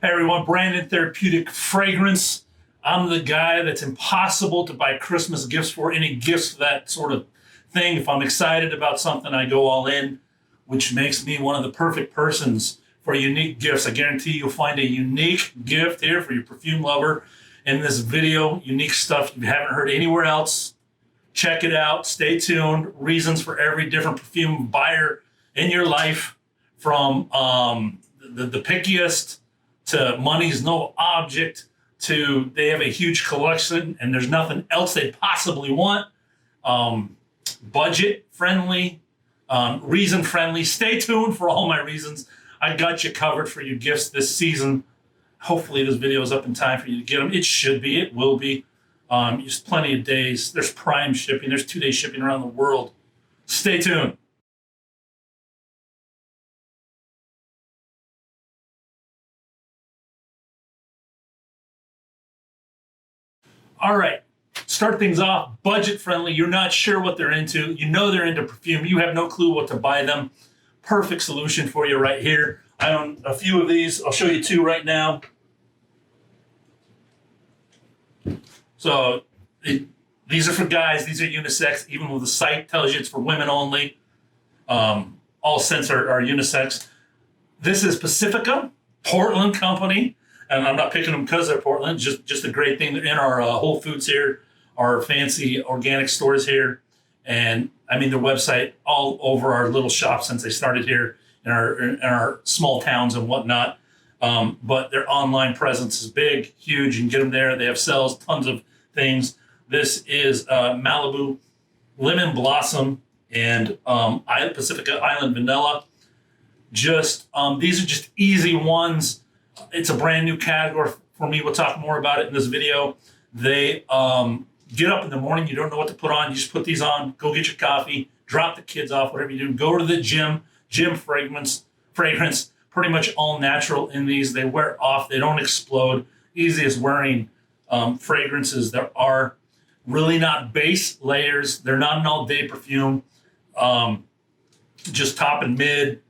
Hey everyone, Brandon Therapeutic Fragrance. I'm the guy that's impossible to buy Christmas gifts for, any gifts, that sort of thing. If I'm excited about something, I go all in, which makes me one of the perfect persons for unique gifts. I guarantee you'll find a unique gift here for your perfume lover in this video. Unique stuff you haven't heard anywhere else. Check it out. Stay tuned. Reasons for every different perfume buyer in your life, from the pickiest to money's no object, to they have a huge collection and there's nothing else they possibly want. Budget friendly, reason friendly. Stay tuned for all my reasons. I got you covered for your gifts this season. Hopefully this video is up in time for you to get them. It should be. It will be. There's plenty of days. There's prime shipping. There's 2-day shipping around the world. Stay tuned. All right, start things off. Budget friendly. You're not sure what they're into. You know they're into perfume. You have no clue what to buy them. Perfect solution for you right here. I own a few of these. I'll show you 2 right now. So these are for guys. These are unisex. Even with the site tells you it's for women only. All scents are unisex. This is Pacifica, Portland company. And I'm not picking them because they're Portland. Just a great thing. They're in our Whole Foods here, our fancy organic stores here. And I mean, their website all over our little shop since they started here in our small towns and whatnot. But their online presence is big, huge. You can get them there. They have sales, tons of things. This is Malibu Lemon Blossom and Pacifica Island Vanilla. These are just easy ones. It's a brand new category for me. We'll talk more about it in this video. They get up in the morning. You don't know what to put on. You just put these on. Go get your coffee. Drop the kids off. Whatever you do. Go to the gym. Gym fragrance. Pretty much all natural in these. They wear off. They don't explode. Easiest wearing fragrances there are. Really not base layers. They're not an all-day perfume. Just top and mid.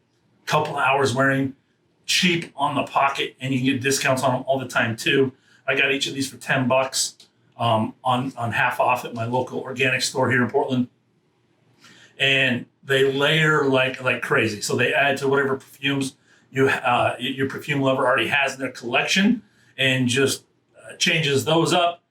Couple hours wearing. Cheap on the pocket, and you can get discounts on them all the time too. I got each of these for $10 on half off at my local organic store here in Portland. And they layer like crazy. So they add to whatever perfumes your perfume lover already has in their collection, and just changes those up.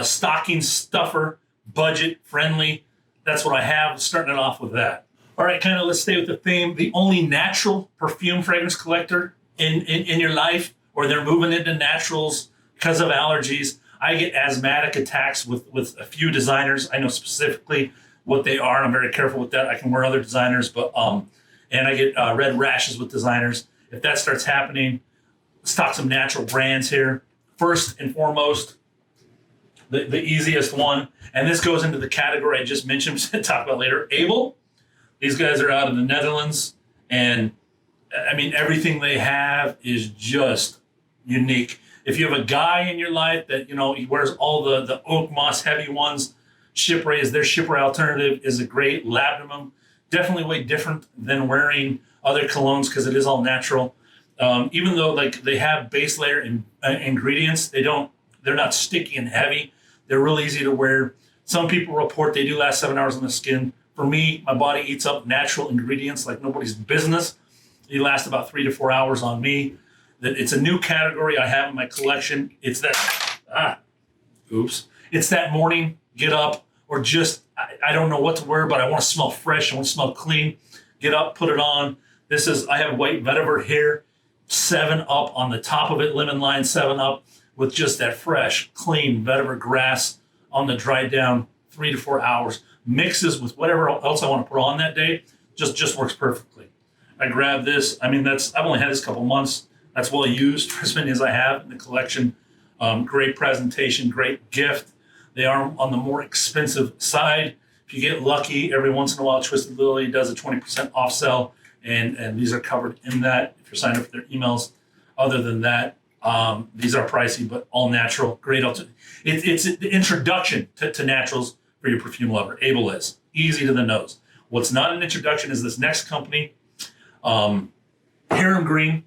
Stocking stuffer, budget friendly. That's what I have. Starting it off with that. All right, let's stay with the theme. The only natural perfume fragrance collector in your life, or they're moving into naturals because of allergies. I get asthmatic attacks with a few designers. I know specifically what they are, and I'm very careful with that. I can wear other designers, but and I get red rashes with designers. If that starts happening, stock some natural brands here. First and foremost, the easiest one, and this goes into the category I just mentioned, to talk about later, Abel. These guys are out of the Netherlands, and I mean, everything they have is just unique. If you have a guy in your life that, he wears all the oak moss heavy ones, Chypre is their Chypre alternative, is a great labdanum. Definitely way different than wearing other colognes because it is all natural. Even though they have base layer ingredients, they're not sticky and heavy. They're really easy to wear. Some people report they do last 7 hours on the skin. For me, my body eats up natural ingredients like nobody's business. They last about 3 to 4 hours on me. It's a new category I have in my collection. It's that, It's that morning, get up, or just, I don't know what to wear, but I want to smell fresh. I want to smell clean. Get up, put it on. I have white vetiver here, 7-Up on the top of it, lemon lime 7-Up, with just that fresh, clean vetiver grass on the dried down 3 to 4 hours. Mixes with whatever else I want to put on that day, just works perfectly. I grabbed this. I mean, I've only had this a couple months. That's well used for as many as I have in the collection. Great presentation, great gift. They are on the more expensive side. If you get lucky, every once in a while, Twisted Lily does a 20% off sale, and these are covered in that if you're signed up for their emails. Other than that, these are pricey, but all natural. Great. It's the introduction to naturals for your perfume lover. Abel is easy to the nose. What's not an introduction is this next company, Hiram Green.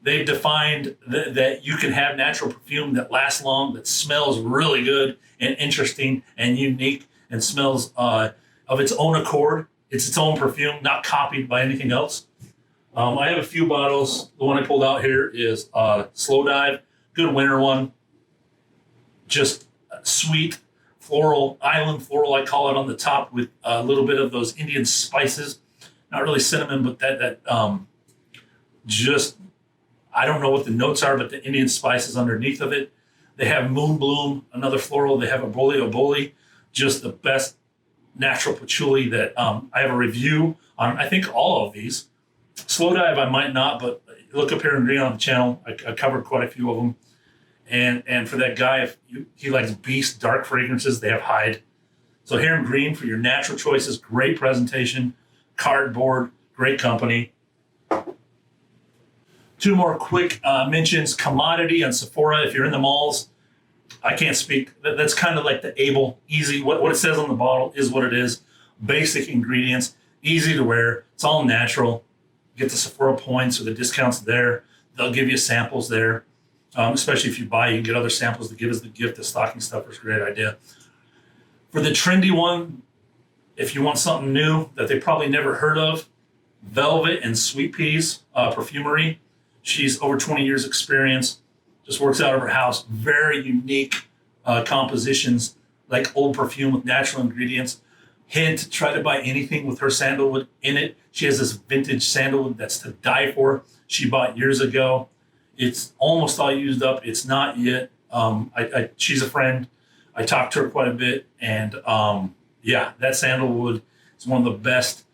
they've defined that you can have natural perfume that lasts long, that smells really good and interesting and unique and smells of its own accord. It's its own perfume, not copied by anything else. I have a few bottles. The one I pulled out here is Slow Dive, good winter one. Just sweet, floral, island floral, I call it, on the top with a little bit of those Indian spices. Not really cinnamon, but that just, I don't know what the notes are, but the Indian spices underneath of it. They have Moon Bloom, another floral. They have Oboli Oboli, just the best natural patchouli that I have a review on, I think, all of these. Slow Dive, I might not, but look up Hiram Green on the channel. I covered quite a few of them. And for that guy, if he likes beast dark fragrances, they have Hyde. So Hiram Green for your natural choices, great presentation, cardboard, great company. Two more quick mentions. Commodity and Sephora. If you're in the malls, I can't speak. That's kind of like the able, easy. What it says on the bottle is what it is. Basic ingredients, easy to wear. It's all natural. Get the Sephora points or the discounts there. They'll give you samples there. Especially if you buy, you can get other samples to give as the gift. The stocking stuffer's a great idea. For the trendy one, if you want something new that they probably never heard of, Velvet and Sweet Peas Perfumery. She's over 20 years experience, just works out of her house. Very unique compositions, like old perfume with natural ingredients. Hint, try to buy anything with her sandalwood in it. She has this vintage sandalwood that's to die for. She bought years ago. It's almost all used up. It's not yet. She's a friend. I talked to her quite a bit. And yeah, that sandalwood is one of the best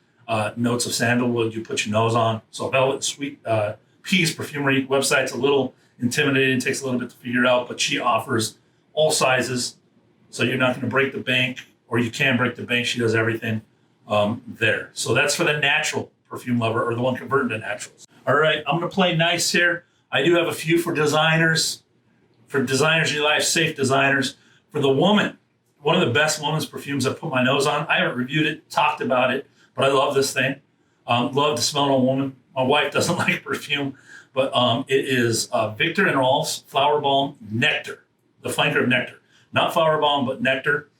notes of sandalwood you put your nose on. So Velvet Sweet Peas Perfumery website's a little intimidating. It takes a little bit to figure out, but she offers all sizes. So you're not going to break the bank, or you can break the bank. She does everything there. So that's for the natural perfume lover, or the one converting to naturals. All right, I'm going to play nice here. I do have a few for designers. For designers in your life, safe designers. For the woman, one of the best women's perfumes I've put my nose on. I haven't reviewed it, talked about it, but I love this thing. Love to smell it on a woman. My wife doesn't like perfume, but it is Viktor and Rolf's Flower Balm Nectar, the flanker of Nectar. Not Flower Balm, but Nectar.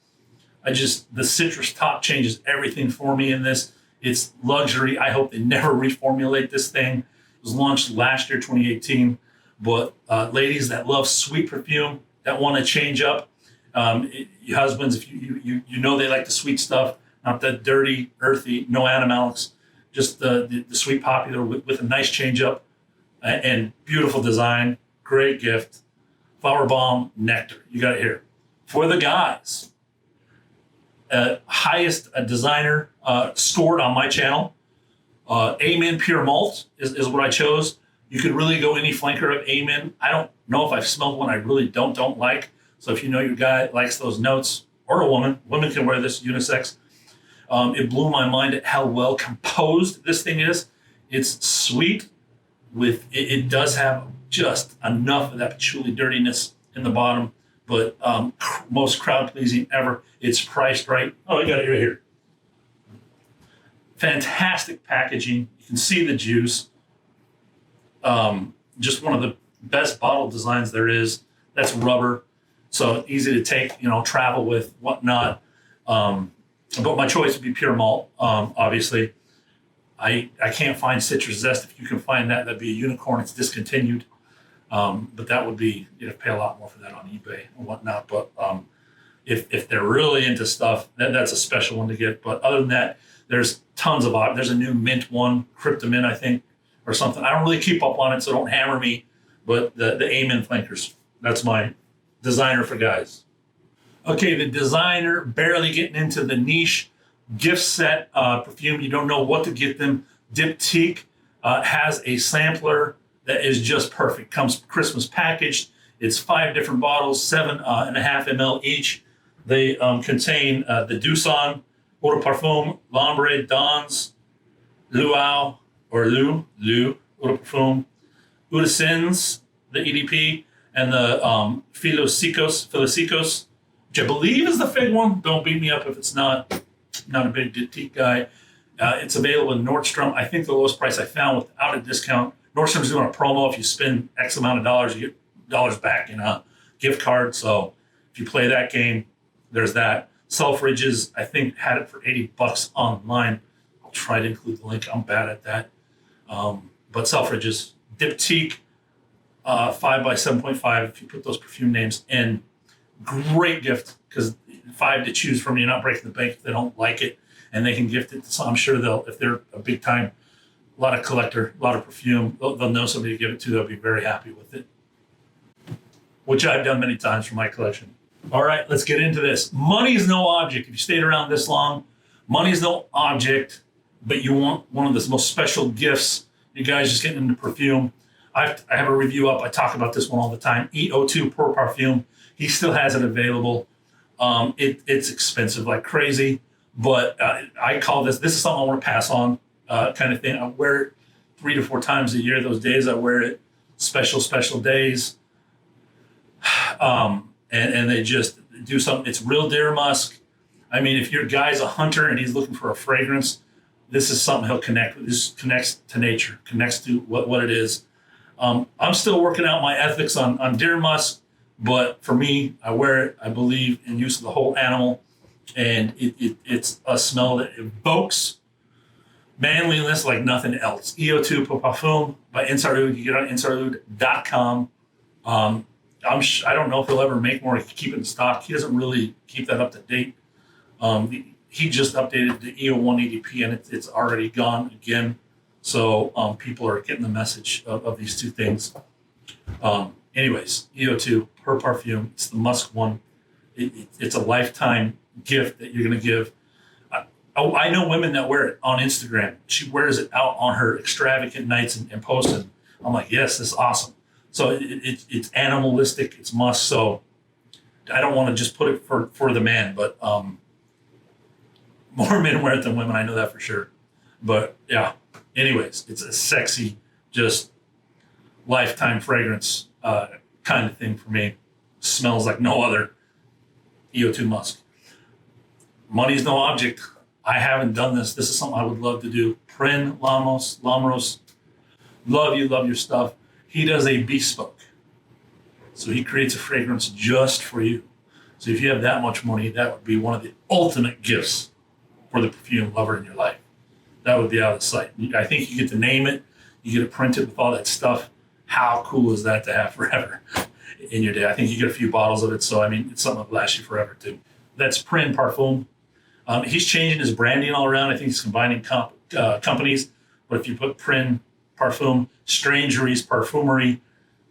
The citrus top changes everything for me in this. It's luxury. I hope they never reformulate this thing. It was launched last year, 2018. But ladies that love sweet perfume, that want to change up, your husbands, if you know they like the sweet stuff, not the dirty, earthy, no animalics, just the sweet popular with a nice change up and beautiful design, great gift. Flower Balm Nectar, you got it here. For the guys, highest designer scored on my channel. Amen Pure Malt is what I chose. You could really go any flanker of Amen. I don't know if I've smelled one I really don't like. So if you know your guy likes those notes, or a woman can wear this, unisex. It blew my mind at how well composed this thing is. It's sweet it does have just enough of that patchouli dirtiness in the bottom, but most crowd pleasing ever. It's priced right. Oh, I got it right here. Fantastic packaging. You can see the juice. Just one of the best bottle designs there is. That's rubber, so easy to take, travel with, whatnot. But my choice would be pure malt, obviously. I can't find citrus zest. If you can find that, that'd be a unicorn. It's discontinued. But that would be, you'd have to pay a lot more for that on eBay and whatnot. But if they're really into stuff, that's a special one to get. But other than that, there's tons of, there's a new mint one, Cryptomin, I think, or something. I don't really keep up on it, so don't hammer me. But the Amen flankers, that's my designer for guys. Okay, the designer, barely getting into the niche gift set perfume. You don't know what to get them. Diptyque has a sampler that is just perfect. Comes Christmas packaged. It's 5 different bottles, 7.5 ml each. They contain the Duson, Eau de Parfum, L'Ombre, Dans, Luau, or Eau de Parfum, Eau de Sins, the EDP, and the Philisicos, which I believe is the fig one. Don't beat me up if it's not. I'm not a big Diptyque guy. It's available in Nordstrom. I think the lowest price I found without a discount Nordstrom's doing a promo. If you spend X amount of dollars, you get dollars back in a gift card. So if you play that game, there's that. Selfridges, I think, had it for $80 online. I'll try to include the link. I'm bad at that. But Selfridges, Diptyque, 5 by 7.5. If you put those perfume names in, great gift because 5 to choose from. You're not breaking the bank if they don't like it, and they can gift it. So I'm sure they'll, if they're a big time, a lot of collector, a lot of perfume, they'll know somebody to give it to. They'll be very happy with it, which I've done many times for my collection. All right, let's get into this. Money is no object. If you stayed around this long, money is no object, but you want one of the most special gifts. You guys just getting into perfume. I have a review up. I talk about this one all the time. EO2 Pour Parfum. He still has it available. It's expensive like crazy, but I call this is something I want to pass on kind of thing. I wear it 3 to 4 times a year. Those days I wear it, special days. And they just do something. It's real deer musk. I mean, if your guy's a hunter and he's looking for a fragrance, this is something he'll connect with. This connects to nature, connects to what it is. I'm still working out my ethics on deer musk, but for me, I wear it. I believe in use of the whole animal, and it's a smell that evokes manliness like nothing else. EO2 Pour Parfum by Inside Oud. You get it on insideoud.com. I don't know if he'll ever make more. He keep it in stock. He doesn't really keep that up to date. He just updated the EO1 EDP, and it's already gone again. So people are getting the message of these two things. Anyways, EO2 Pour Parfum. It's the musk one. It's a lifetime gift that you're going to give. I know women that wear it on Instagram. She wears it out on her extravagant nights and posting. I'm like, yes, this is awesome. So it's animalistic, it's musk. So I don't want to just put it for the man, but more men wear it than women. I know that for sure. But yeah, anyways, it's a sexy, just lifetime fragrance kind of thing for me. Smells like no other. EO2 musk. Money's no object. I haven't done this. This is something I would love to do. Prin Lamros. Love your stuff. He does a bespoke. So he creates a fragrance just for you. So if you have that much money, that would be one of the ultimate gifts for the perfume lover in your life. That would be out of sight. I think you get to name it. You get it printed with all that stuff. How cool is that to have forever in your day? I think you get a few bottles of it. So, I mean, it's something that lasts you forever too. That's Prin Parfum. He's changing his branding all around. I think he's combining companies. But if you put Prin Parfum, Strangeries Perfumery,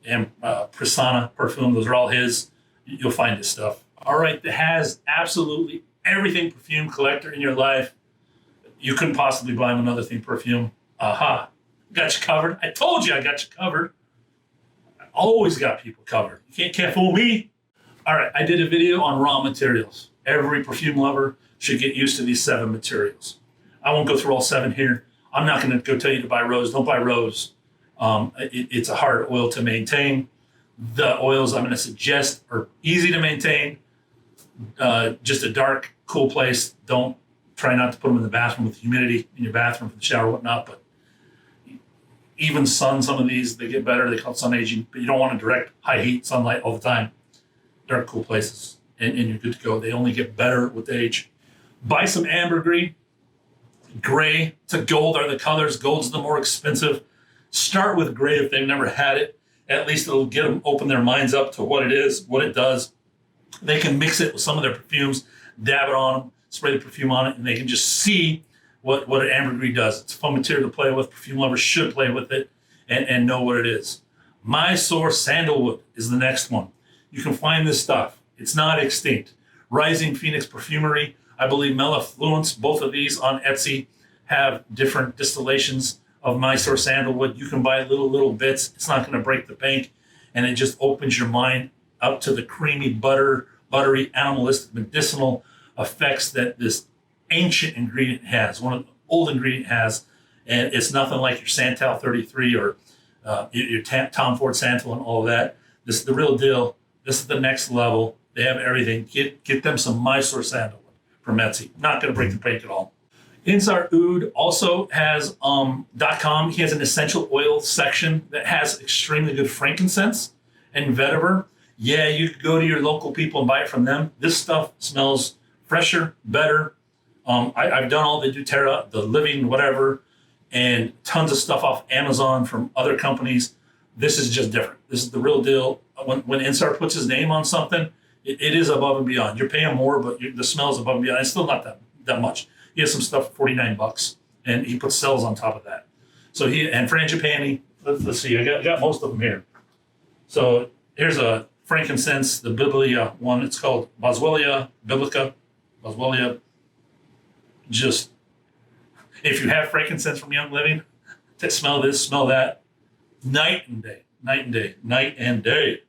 and Prasanna Parfum, those are all his. You'll find his stuff. All right, that has absolutely everything perfume collector in your life. You couldn't possibly buy him another thing perfume. Aha, got you covered. I told you I got you covered. I always got people covered. You can't fool me. All right, I did a video on raw materials. Every perfume lover should get used to these 7 materials. I won't go through all 7 here. I'm not going to go tell you to buy rose. Don't buy rose. It's a hard oil to maintain. The oils I'm going to suggest are easy to maintain. Just a dark, cool place. Don't try not to put them in the bathroom with humidity in your bathroom for the shower, whatnot. But even sun, some of these, they get better. They call it sun aging. But you don't want to direct high heat sunlight all the time. Dark, cool places. And you're good to go. They only get better with age. Buy some ambergris. Gray to gold are the colors. Gold's the more expensive. Start with gray if they've never had it. At least it'll get them open their minds up to what it is, what it does. They can mix it with some of their perfumes, dab it on them, spray the perfume on it, and they can just see what an ambergris does. It's a fun material to play with. Perfume lovers should play with it and know what it is. Mysore Sandalwood is the next one. You can find this stuff. It's not extinct. Rising Phoenix Perfumery. I believe Mellifluence, both of these on Etsy, have different distillations of Mysore Sandalwood. You can buy little bits. It's not going to break the bank. And it just opens your mind up to the creamy, buttery, animalistic, medicinal effects that this ancient ingredient has, one of the old ingredient has. And it's nothing like your Santal 33 or your Tom Ford Santal and all of that. This is the real deal. This is the next level. They have everything. Get them some Mysore Sandalwood from Etsy. Not going to break the bank at all. Insar Oud also has .com. He has an essential oil section that has extremely good frankincense and vetiver. Yeah, you could go to your local people and buy it from them. This stuff smells fresher, better. I've done all the doTERRA, the Living, whatever, and tons of stuff off Amazon from other companies. This is just different. This is the real deal. When Insar puts his name on something, it is above and beyond. You're paying more, but the smell is above and beyond. It's still not that much. He has some stuff for $49, and he puts cells on top of that. So and Frangipani. Let's see. I got most of them here. So here's a frankincense, the Biblia one. It's called Boswellia biblica. Boswellia. Just if you have frankincense from Young Living, smell this, smell that. Night and day, night and day, night and day.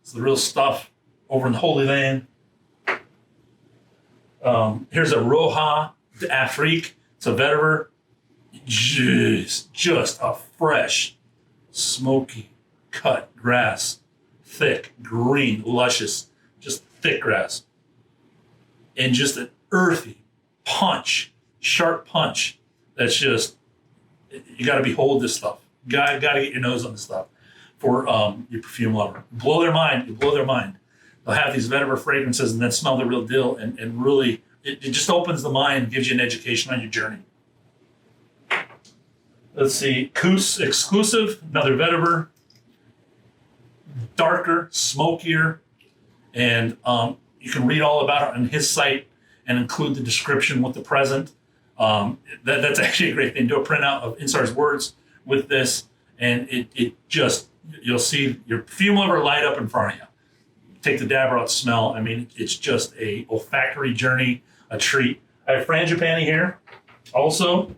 It's the real stuff over in the Holy Land. Here's a Roja d'Afrique. It's a vetiver. Just a fresh, smoky, cut grass. Thick, green, luscious, just thick grass. And just an earthy punch, sharp punch. That's just, you got to behold this stuff. Got to get your nose on this stuff for your perfume lover. Blow their mind. You blow their mind. They'll have these vetiver fragrances and then smell the real deal, and really, it just opens the mind, gives you an education on your journey. Let's see, Koos Exclusive, another vetiver, darker, smokier, and you can read all about it on his site and include the description with the present. That's actually a great thing. Do a printout of Insar's words with this, and it just, you'll see your perfume lover light up in front of you. Take the dabber out, smell. I mean, it's just a olfactory journey, a treat. I have Frangipani here also.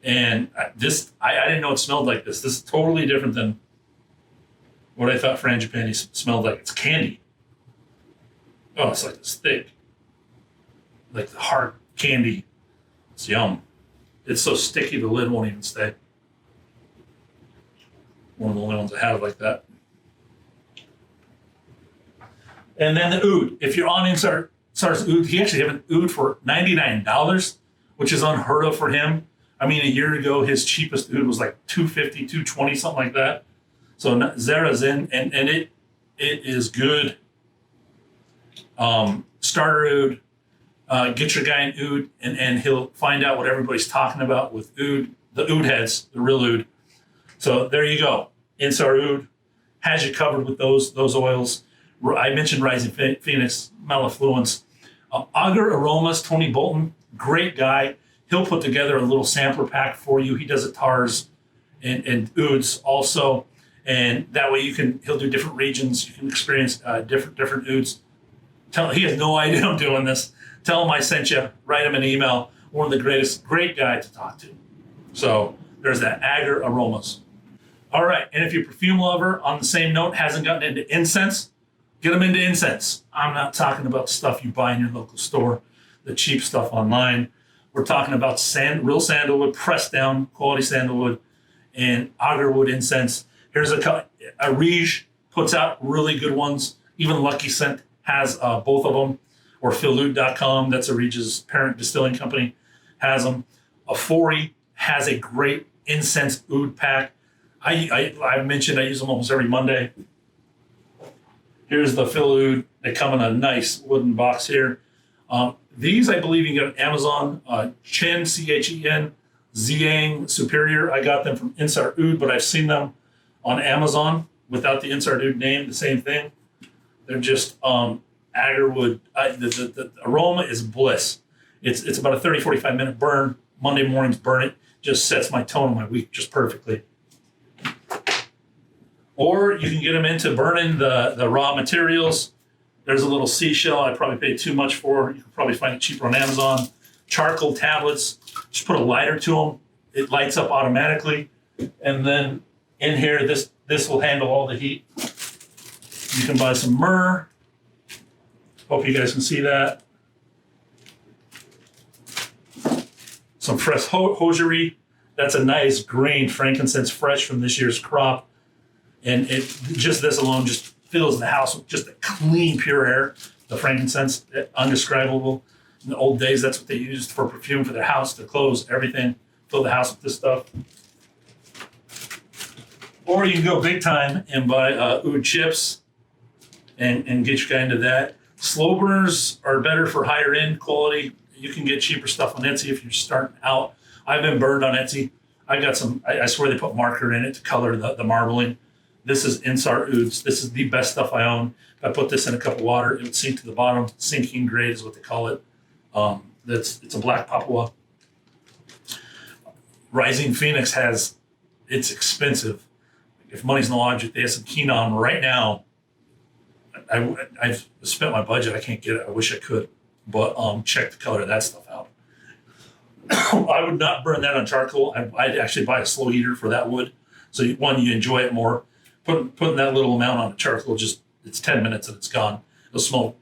And I didn't know it smelled like this. This is totally different than what I thought Frangipani smelled like. It's candy. Oh, it's like this thick, like the hard candy. It's yum. It's so sticky the lid won't even stay. One of the only ones I have like that. And then the oud. If you're on Insar's oud, he actually have an oud for $99, which is unheard of for him. I mean, a year ago, his cheapest oud was like $250, $220, something like that. So Zara's in, and it is good. Starter oud. Get your guy an oud, and he'll find out what everybody's talking about with oud, the oud heads, the real oud. So there you go. Insar Oud has you covered with those oils. I mentioned Rising Phoenix, Mellifluence. Agar Aromas, Tony Bolton, great guy. He'll put together a little sampler pack for you. He does atars and ouds also. And that way he'll do different regions. You can experience different ouds. He has no idea I'm doing this. Tell him I sent you. Write him an email. One of the great guy to talk to. So there's that Agar Aromas. All right, and if your perfume lover, on the same note, hasn't gotten into incense, get them into incense. I'm not talking about stuff you buy in your local store, the cheap stuff online. We're talking about real sandalwood, pressed down, quality sandalwood, and agarwood incense. Here's a Rige puts out really good ones. Even Lucky Scent has both of them, or philoud.com, that's a Rige's parent distilling company, has them. Afori has a great incense oud pack. I mentioned I use them almost every Monday. Here's the philoud. They come in a nice wooden box here. These, I believe, you can get on Amazon. Chen, Chen, Ziang Superior. I got them from Insar Oud, but I've seen them on Amazon without the Insar Oud name, the same thing. They're just agarwood. The aroma is bliss. It's about a 30, 45 minute burn. Monday mornings burn it. Just sets my tone of my week just perfectly. Or you can get them into burning the raw materials. There's a little seashell I probably paid too much for. You can probably find it cheaper on Amazon. Charcoal tablets. Just put a lighter to them. It lights up automatically. And then in here, this will handle all the heat. You can buy some myrrh. Hope you guys can see that. Some fresh hosiery. That's a nice green frankincense, fresh from this year's crop. And this alone just fills the house with just a clean, pure air. The frankincense, undescribable. In the old days, that's what they used for perfume for their house, their clothes, everything. Fill the house with this stuff. Or you can go big time and buy oud chips and get your guy into that. Slow burners are better for higher end quality. You can get cheaper stuff on Etsy if you're starting out. I've been burned on Etsy. I got some, I swear they put marker in it to color the marbling. This is Insar Ouds. This is the best stuff I own. If I put this in a cup of water, it would sink to the bottom. Sinking grade is what they call it. It's a black Papua. Rising Phoenix has, it's expensive. If money's no object, they have some Kenon right now. I've spent my budget. I can't get it. I wish I could. But check the color of that stuff out. I would not burn that on charcoal. I'd actually buy a slow heater for that wood. So you enjoy it more. Putting that little amount on the charcoal, it's 10 minutes and it's gone. It'll smell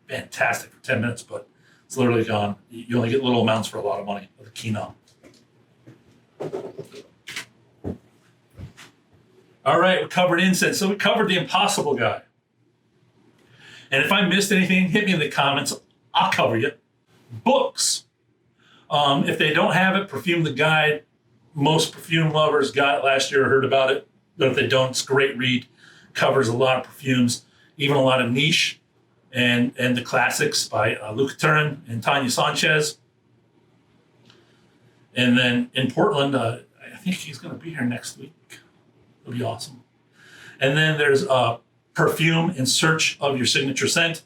fantastic for 10 minutes, but it's literally gone. You only get little amounts for a lot of money of the Kenon. All right, we covered incense. So we covered the impossible guy. And if I missed anything, hit me in the comments. I'll cover you. Books. If they don't have it, Perfume the Guide. Most perfume lovers got it last year, heard about it. But if they don't, it's a great read. Covers a lot of perfumes, even a lot of niche and the classics by Luca Turin and Tanya Sanchez. And then in Portland, I think he's going to be here next week. It'll be awesome. And then there's Perfume in Search of Your Signature Scent.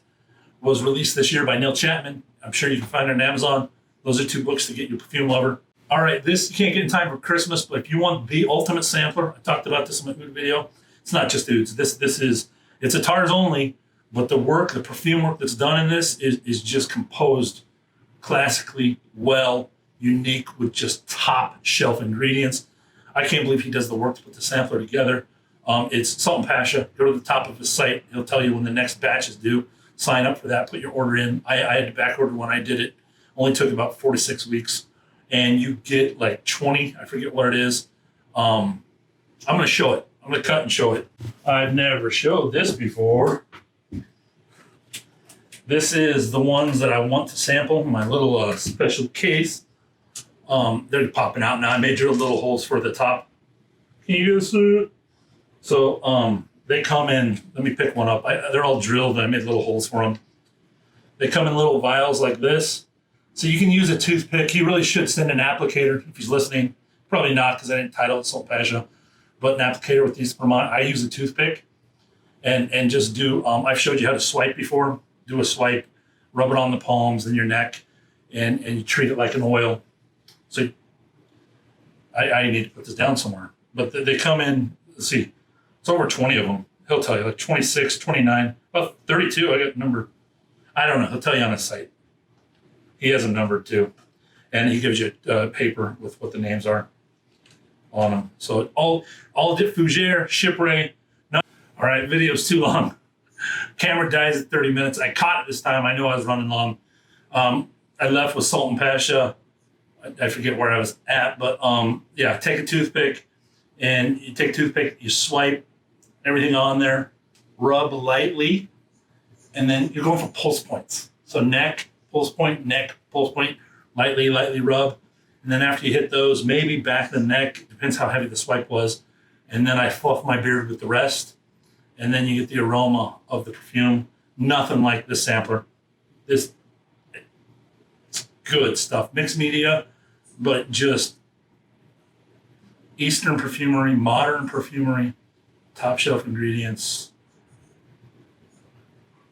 Was released this year by Neil Chapman. I'm sure you can find it on Amazon. Those are 2 books to get your perfume lover. All right, this you can't get in time for Christmas, but if you want the ultimate sampler, I talked about this in my oud video. It's not just ouds. It's a TARS only, but the perfume work that's done in this is just composed classically well, unique with just top shelf ingredients. I can't believe he does the work to put the sampler together. It's Sultan Pasha. Go to the top of his site. He'll tell you when the next batch is due. Sign up for that. Put your order in. I had to back order when I did it. Only took about 4 to 6 weeks. And you get like 20. I forget what it is. I'm going to show it. I'm going to cut and show it. I've never showed this before. This is the ones that I want to sample. My little special case. They're popping out now. I made your little holes for the top. Can you guys see it? So they come in, let me pick one up. They're all drilled and I made little holes for them. They come in little vials like this. So you can use a toothpick. He really should send an applicator if he's listening. Probably not because I didn't title it Sultan Pasha. But an applicator with these Perfume. I use a toothpick and just do, I've showed you how to swipe before. Do a swipe, rub it on the palms and your neck, and you treat it like an oil. So I need to put this down somewhere. But they come in, let's see, it's over 20 of them. He'll tell you, like 26, 29, about 32. I got a number. I don't know. He'll tell you on his site. He has them numbered too. And he gives you a paper with what the names are on them. So all de fougere, shipwray. No. All right, video's too long. Camera dies at 30 minutes. I caught it this time. I knew I was running long. I left with Sultan Pasha. I forget where I was at, but yeah, take a toothpick and you take a toothpick, you swipe everything on there, rub lightly, and then you're going for pulse points. So neck, pulse point, lightly rub. And then after you hit those, maybe back of the neck, depends how heavy the swipe was. And then I fluff my beard with the rest. And then you get the aroma of the perfume. Nothing like this sampler. It's good stuff. Mixed media, but just Eastern perfumery, modern perfumery, top shelf ingredients.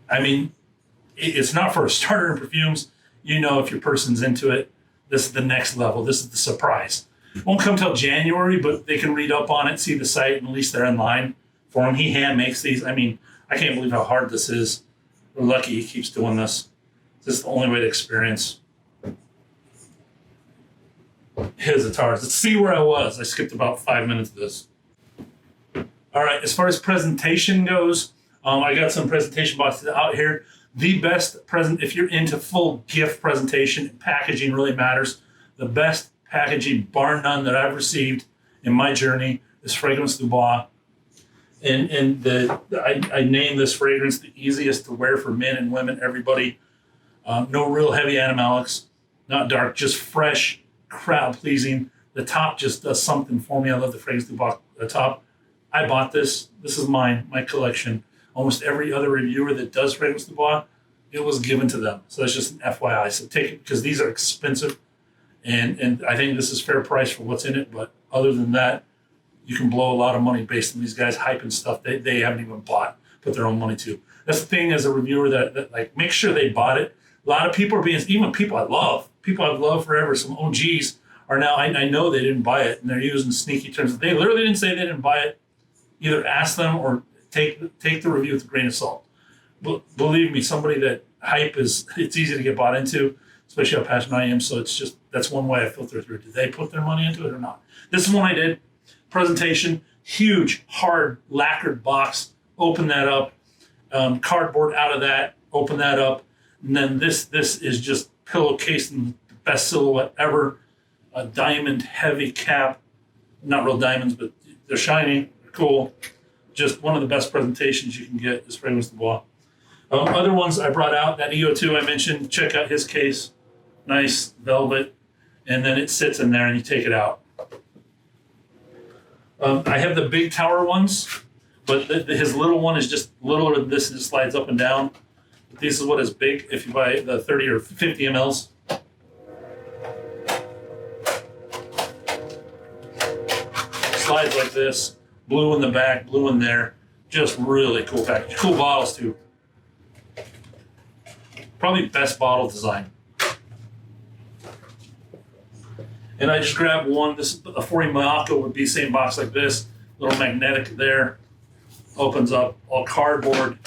I mean, it's not for a starter in perfumes. You know, if your person's into it, this is the next level. This is the surprise. It won't come till January, but they can read up on it, see the site, and at least they're in line for him. He hand makes these. I mean, I can't believe how hard this is. We're lucky he keeps doing this. This is the only way to experience his guitars. Let's see where I was. I skipped about 5 minutes of this. All right, as far as presentation goes, I got some presentation boxes out here. The best present, if you're into full gift presentation, packaging really matters. The best packaging, bar none, that I've received in my journey is Fragrance du Bois. And I named this fragrance the easiest to wear for men and women, everybody. No real heavy animalics, not dark, just fresh, crowd pleasing. The top just does something for me. I love the fragrance the top. I bought this. This is mine, my collection. Almost every other reviewer that does fragrance du bois, it was given to them. So that's just an FYI. So take it, because these are expensive, and I think this is fair price for what's in it. But other than that, you can blow a lot of money based on these guys hyping stuff they haven't even put their own money to. That's the thing as a reviewer that like make sure they bought it. A lot of people are being, even people I've loved forever, some OGs are now, I know they didn't buy it and they're using sneaky terms. They literally didn't say they didn't buy it. Either ask them or take the review with a grain of salt. But believe me, somebody that hype is, it's easy to get bought into, especially how passionate I am. So it's just, that's one way I filter through. Did they put their money into it or not? This is one I did. Presentation, huge, hard, lacquered box. Open that up. Cardboard out of that. Open that up. And then this is just pillowcase in the best silhouette ever. A diamond heavy cap. Not real diamonds, but they're shiny. They're cool. Just one of the best presentations you can get is fragrance du bois. Other ones I brought out, that EO2 I mentioned, check out his case. Nice velvet. And then it sits in there and you take it out. I have the big tower ones, but his little one is just littler than this and just slides up and down. This is what is big if you buy the 30 or 50 mLs. Slides like this, blue in the back, blue in there. Just really cool package. Cool bottles too. Probably best bottle design. And I just grabbed one. This a 40 Morocco would be same box like this. Little magnetic there. Opens up, all cardboard.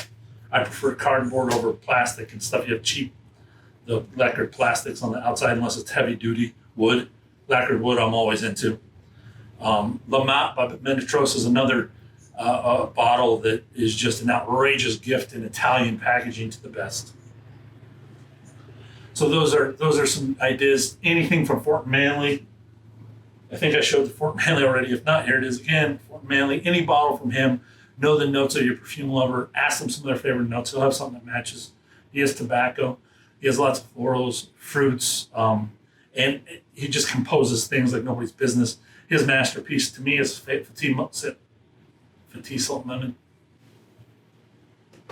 I prefer cardboard over plastic and stuff. You have cheap, the lacquered plastics on the outside unless it's heavy duty wood. Lacquered wood I'm always into. La Matte by Menetros is another bottle that is just an outrageous gift in Italian packaging to the best. So those are some ideas. Anything from Fort Manley. I think I showed the Fort Manley already. If not, here it is again. Fort Manley. Any bottle from him. Know the notes of your perfume lover. Ask them some of their favorite notes. He'll have something that matches. He has tobacco. He has lots of florals, fruits, and he just composes things like nobody's business. His masterpiece to me is Fatih Salt Lemon.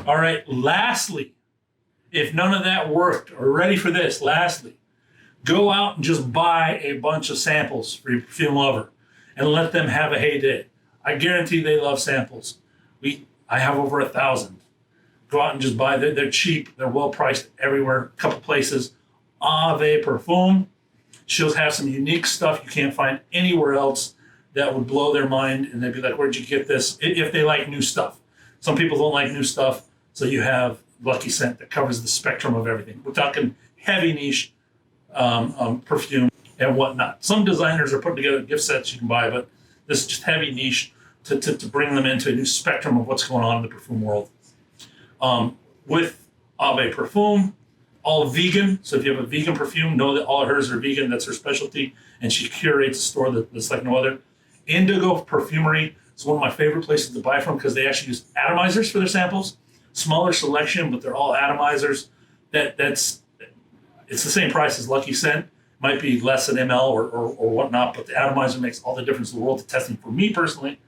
All right. Lastly, if none of that worked, or ready for this, lastly, go out and just buy a bunch of samples for your perfume lover and let them have a heyday. I guarantee they love samples. I have over 1,000. Go out and just buy. They're cheap. They're well priced everywhere. A couple places. Ave Perfume. She'll have some unique stuff you can't find anywhere else that would blow their mind, and they'd be like, "Where'd you get this?" If they like new stuff. Some people don't like new stuff, so you have Lucky Scent that covers the spectrum of everything. We're talking heavy niche perfume and whatnot. Some designers are putting together gift sets you can buy, but this is just heavy niche to bring them into a new spectrum of what's going on in the perfume world. With Ave Perfume, all vegan. So if you have a vegan perfume, know that all of hers are vegan. That's her specialty. And she curates a store that's like no other. Indigo Perfumery is one of my favorite places to buy from because they actually use atomizers for their samples. Smaller selection, but they're all atomizers. It's the same price as Lucky Scent. Might be less than ml or whatnot, but the atomizer makes all the difference in the world to testing for me personally.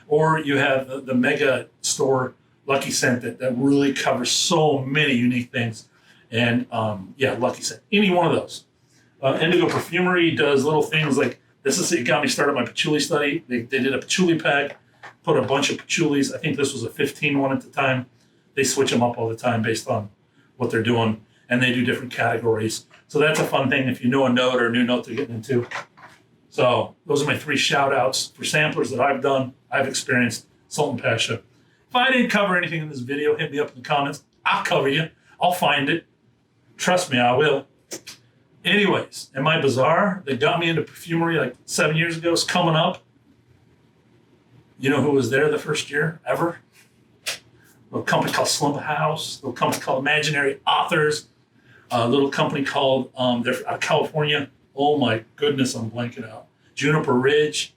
Or you have the mega store Lucky Scent that really covers so many unique things. And Lucky Scent, any one of those. Indigo Perfumery does little things like it got me started my patchouli study. They did a patchouli pack, put a bunch of patchoulis. I think this was a 15 one at the time. They switch them up all the time based on what they're doing, and they do different categories. So that's a fun thing if you know a note or a new note they're getting into. So those are my 3 shout outs for samplers that I've done, I've experienced, Salt and Pasha. If I didn't cover anything in this video, hit me up in the comments. I'll cover you. I'll find it. Trust me, I will. Anyways, am I bizarre? They got me into perfumery like 7 years ago. It's coming up. You know who was there the first year ever? A little company called Slumber House. A little company called Imaginary Authors. A little company called, they're out of California. Oh my goodness, I'm blanking out. Juniper Ridge.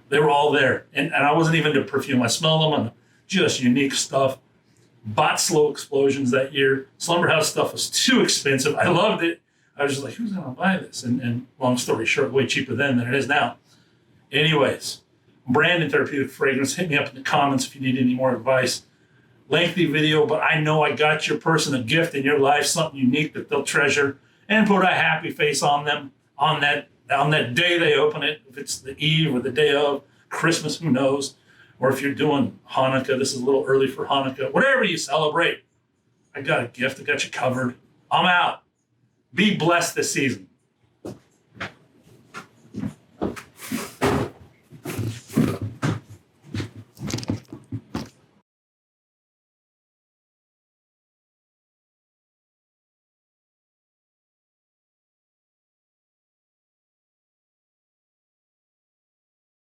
They were all there. And I wasn't even into perfume. I smelled them and just unique stuff. Bought slow explosions that year. Slumber House stuff was too expensive. I loved it. I was just like, who's going to buy this? And long story short, way cheaper then than it is now. Anyways, brand and therapeutic fragrance. Hit me up in the comments if you need any more advice. Lengthy video, but I know I got your person a gift in your life, something unique that they'll treasure, and put a happy face on them on that day they open it. If it's the eve or the day of Christmas, who knows? Or if you're doing Hanukkah, this is a little early for Hanukkah. Whatever you celebrate, I got a gift. I got you covered. I'm out. Be blessed this season.